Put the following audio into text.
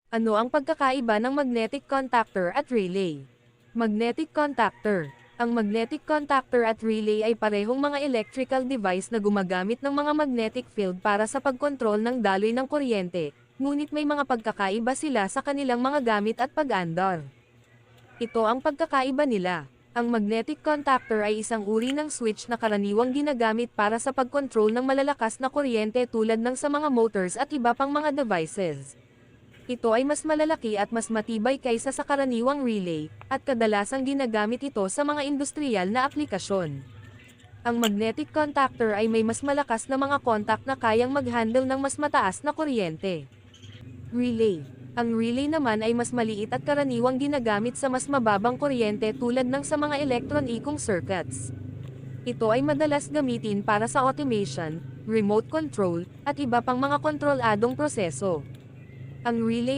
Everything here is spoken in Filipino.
Ano ang pagkakaiba ng magnetic contactor at relay? Magnetic contactor. Ang magnetic contactor at relay ay parehong mga electrical device na gumagamit ng mga magnetic field para sa pagkontrol ng daloy ng kuryente, ngunit may mga pagkakaiba sila sa kanilang mga gamit at pag-andar. Ito ang pagkakaiba nila. Ang magnetic contactor ay isang uri ng switch na karaniwang ginagamit para sa pagkontrol ng malalakas na kuryente tulad ng sa mga motors at iba pang mga devices. Ito ay mas malalaki at mas matibay kaysa sa karaniwang relay, at kadalasang ginagamit ito sa mga industriyal na aplikasyon. Ang magnetic contactor ay may mas malakas na mga contact na kayang mag-handle ng mas mataas na kuryente. Relay. Ang relay naman ay mas maliit at karaniwang ginagamit sa mas mababang kuryente tulad ng sa mga electron-ikong circuits. Ito ay madalas gamitin para sa automation, remote control, at iba pang mga kontroladong proseso. Ang relay